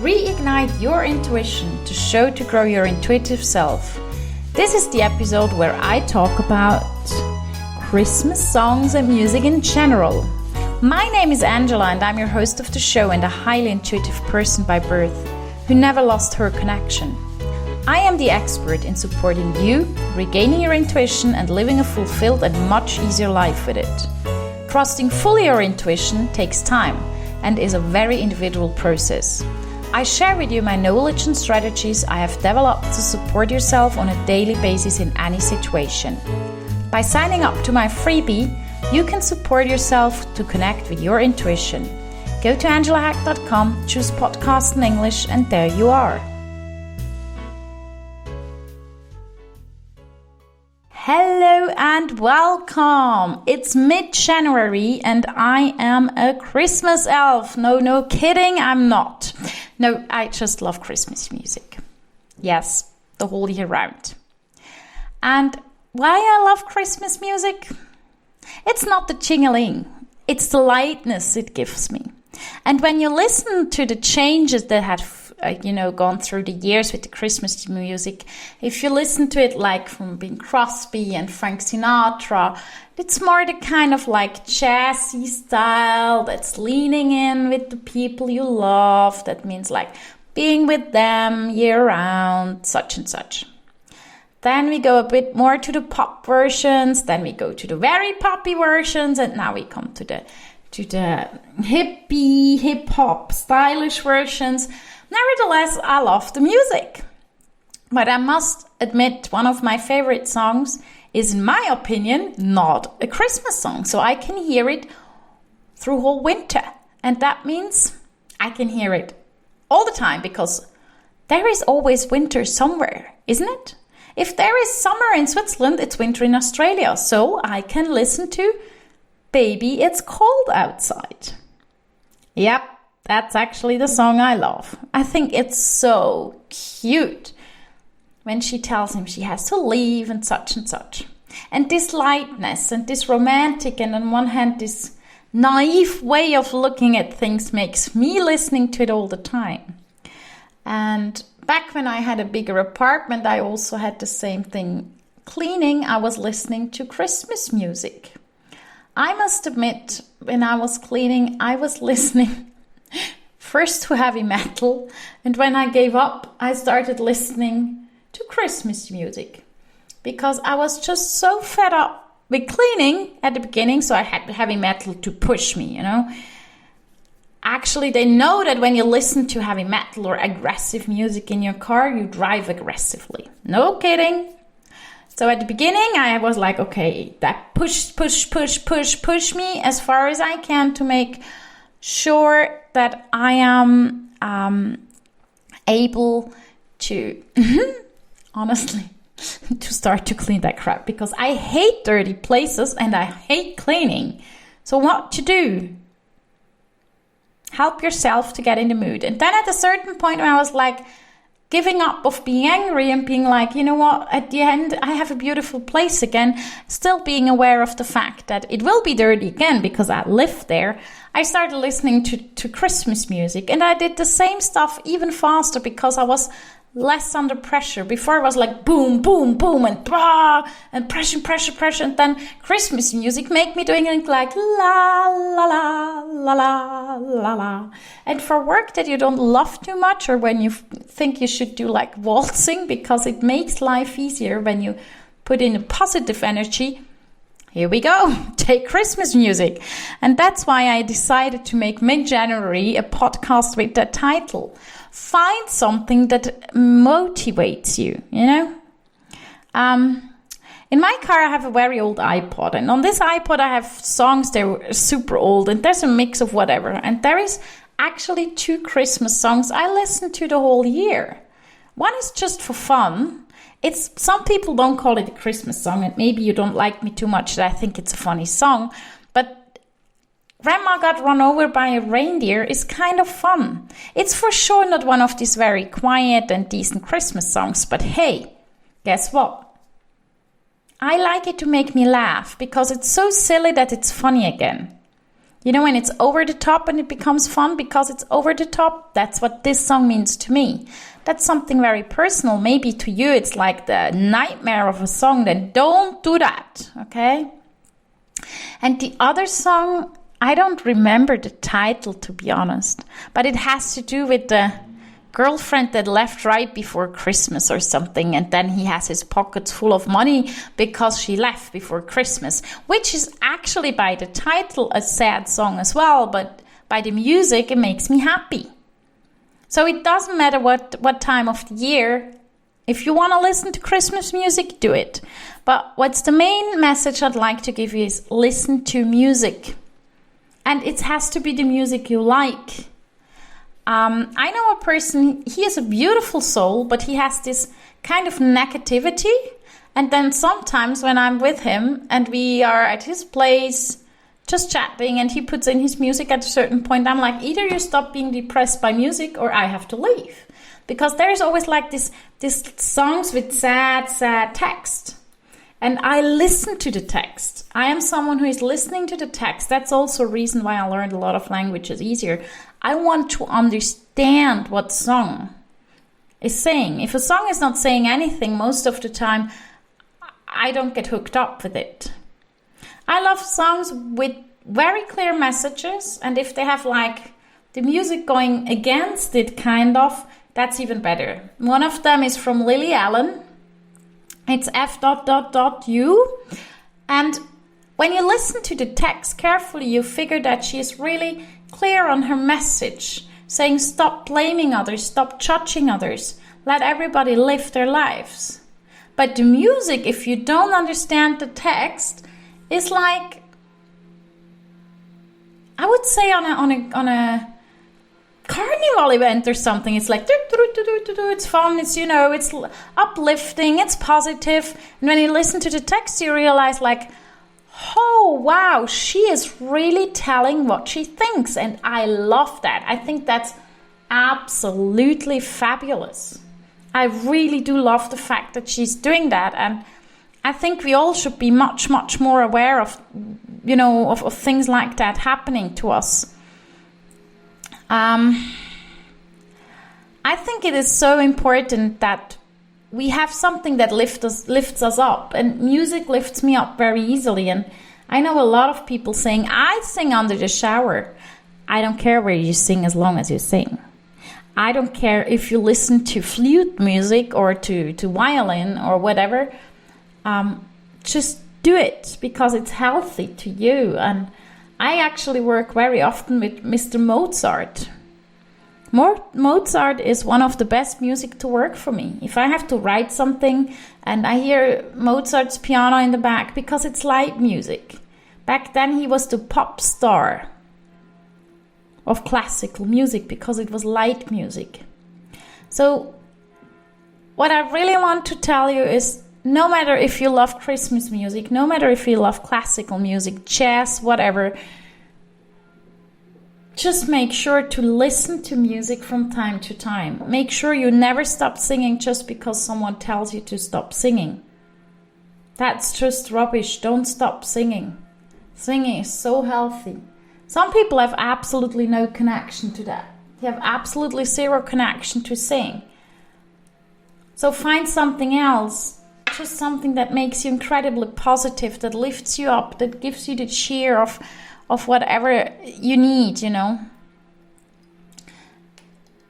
Reignite your intuition to grow your intuitive self. This is the episode where I talk about Christmas songs and music in general. My name is Angela and I'm your host of the show and a highly intuitive person by birth who never lost her connection. I am the expert in supporting you, regaining your intuition and living a fulfilled and much easier life with it. Trusting fully your intuition takes time and is a very individual process. I share with you my knowledge and strategies I have developed to support yourself on a daily basis in any situation. By signing up to my freebie, you can support yourself to connect with your intuition. Go to angelahack.com, choose podcast in English, and there you are. Hello and welcome! It's mid-January and I am a Christmas elf. No kidding, I'm not. No, I just love Christmas music. Yes, the whole year round. And why I love Christmas music? It's not the jingling, it's the lightness it gives me. And when you listen to the changes that have gone through the years with the Christmas music, if you listen to it like from Bing Crosby and Frank Sinatra, it's more the kind of like jazzy style that's leaning in with the people you love. That means like being with them year round, such and such. Then we go a bit more to the pop versions, then we go to the very poppy versions, and now we come to the hippie, hip-hop, stylish versions. Nevertheless, I love the music. But I must admit, one of my favorite songs is, in my opinion, not a Christmas song. So I can hear it through whole winter. And that means I can hear it all the time because there is always winter somewhere, isn't it? If there is summer in Switzerland, it's winter in Australia. So I can listen to Baby, It's Cold Outside. Yep, that's actually the song I love. I think it's so cute when she tells him she has to leave and such and such. And this lightness and this romantic and on one hand this naive way of looking at things makes me listening to it all the time. And back when I had a bigger apartment, I also had the same thing. Cleaning, I was listening to Christmas music. I must admit, when I was cleaning, I was listening first to heavy metal, and when I gave up, I started listening to Christmas music because I was just so fed up with cleaning at the beginning, so I had heavy metal to push me, Actually, they know that when you listen to heavy metal or aggressive music in your car, you drive aggressively. No kidding. So at the beginning, I was like, okay, that push me as far as I can to make sure that I am able to, honestly, to start to clean that crap because I hate dirty places and I hate cleaning. So what to do? Help yourself to get in the mood. And then at a certain point I was like, giving up of being angry and being like, you know what, at the end, I have a beautiful place again. Still being aware of the fact that it will be dirty again because I live there. I started listening to Christmas music and I did the same stuff even faster because I was less under pressure. Before it was like boom, boom, boom and bah, and pressure. And then Christmas music make me doing it like la, la, la, la, la, la, la. And for work that you don't love too much or when you think you should do like waltzing because it makes life easier when you put in a positive energy, here we go, take Christmas music. And that's why I decided to make mid-January a podcast with that title. Find something that motivates you, In my car, I have a very old iPod. And on this iPod, I have songs that are super old. And there's a mix of whatever. And there is actually 2 Christmas songs I listen to the whole year. One is just for fun. Some people don't call it a Christmas song. And maybe you don't like me too much that I think it's a funny song. But Grandma Got Run Over by a Reindeer is kind of fun. It's for sure not one of these very quiet and decent Christmas songs, but hey, guess what? I like it to make me laugh because it's so silly that it's funny again. You know, when it's over the top and it becomes fun because it's over the top, that's what this song means to me. That's something very personal. Maybe to you it's like the nightmare of a song, then don't do that, okay? And the other song, I don't remember the title, to be honest, but it has to do with the girlfriend that left right before Christmas or something, and then he has his pockets full of money because she left before Christmas, which is actually by the title a sad song as well, but by the music it makes me happy. So it doesn't matter what time of the year. If you want to listen to Christmas music, do it. But what's the main message I'd like to give you is listen to music. And it has to be the music you like. I know a person, he is a beautiful soul, but he has this kind of negativity. And then sometimes when I'm with him and we are at his place just chatting and he puts in his music at a certain point, I'm like, either you stop being depressed by music or I have to leave. Because there's always like this songs with sad text. And I listen to the text. I am someone who is listening to the text. That's also a reason why I learned a lot of languages easier. I want to understand what song is saying. If a song is not saying anything, most of the time, I don't get hooked up with it. I love songs with very clear messages. And if they have like the music going against it, kind of, that's even better. One of them is from Lily Allen. It's F.U. And when you listen to the text carefully, you figure that she is really clear on her message, saying stop blaming others, stop judging others, let everybody live their lives. But the music, if you don't understand the text, is like, I would say on a carnival event or something. It's like it's fun, it's, you know, it's uplifting, it's positive. And when you listen to the text, you realize like, oh wow, she is really telling what she thinks, and I love that. I think that's absolutely fabulous. I really do love the fact that she's doing that, and I think we all should be much more aware of, you know, of things like that happening to us. I think it is so important that we have something that lifts us up, and music lifts me up very easily. And I know a lot of people saying, I sing under the shower. I don't care where you sing as long as you sing. I don't care if you listen to flute music or to violin or whatever. Just do it because it's healthy to you. And I actually work very often with Mr. Mozart. Mozart is one of the best music to work for me. If I have to write something and I hear Mozart's piano in the back, because it's light music. Back then he was the pop star of classical music because it was light music. So what I really want to tell you is, no matter if you love Christmas music, no matter if you love classical music, jazz, whatever, just make sure to listen to music from time to time. Make sure you never stop singing just because someone tells you to stop singing. That's just rubbish. Don't stop singing. Singing is so healthy. Some people have absolutely no connection to that. They have absolutely zero connection to sing. So find something else. Just something that makes you incredibly positive, that lifts you up, that gives you the cheer of whatever you need, you know.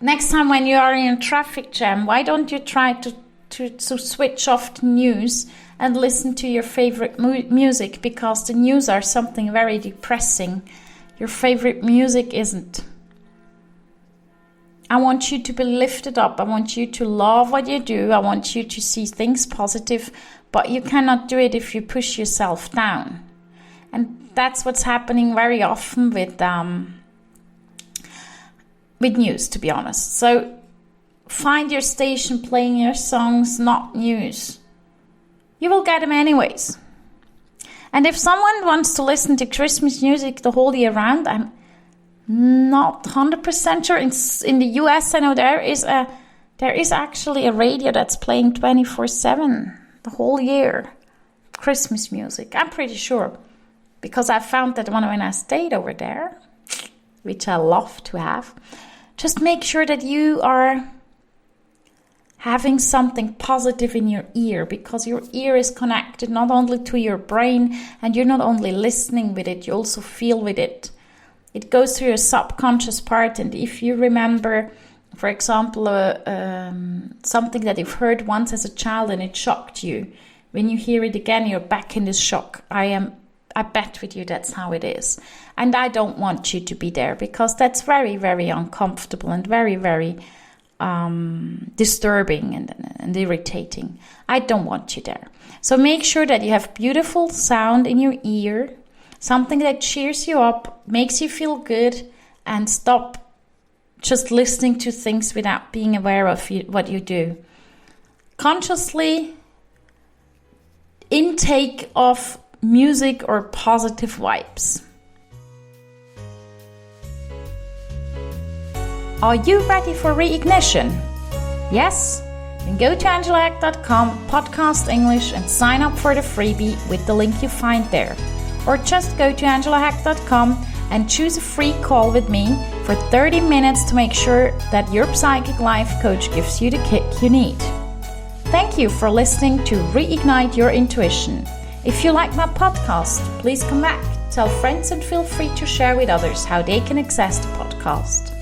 Next time when you are in a traffic jam, why don't you try to switch off the news and listen to your favorite music, because the news are something very depressing. Your favorite music isn't. I want you to be lifted up. I want you to love what you do. I want you to see things positive, but you cannot do it if you push yourself down. And that's what's happening very often with news, to be honest. So find your station playing your songs, not news. You will get them anyways. And if someone wants to listen to Christmas music the whole year round, I'm not 100% sure. In the US, I know there is actually a radio that's playing 24/7 the whole year, Christmas music. I'm pretty sure. because I found that when I stayed over there, which I love to have, just make sure that you are having something positive in your ear, because your ear is connected not only to your brain, and you're not only listening with it, you also feel with it. It goes through your subconscious part, and if you remember, for example, something that you've heard once as a child and it shocked you, when you hear it again, you're back in this shock. I bet with you that's how it is. And I don't want you to be there, because that's very, very uncomfortable and very, very disturbing and irritating. I don't want you there. So make sure that you have beautiful sound in your ear, something that cheers you up, makes you feel good, and stop just listening to things without being aware of what you do. Consciously intake of music or positive vibes. Are you ready for reignition? Yes? Then go to angelahack.com, podcast English, and sign up for the freebie with the link you find there. Or just go to angelahack.com and choose a free call with me for 30 minutes to make sure that your psychic life coach gives you the kick you need. Thank you for listening to Reignite Your Intuition. If you like my podcast, please come back, tell friends, and feel free to share with others how they can access the podcast.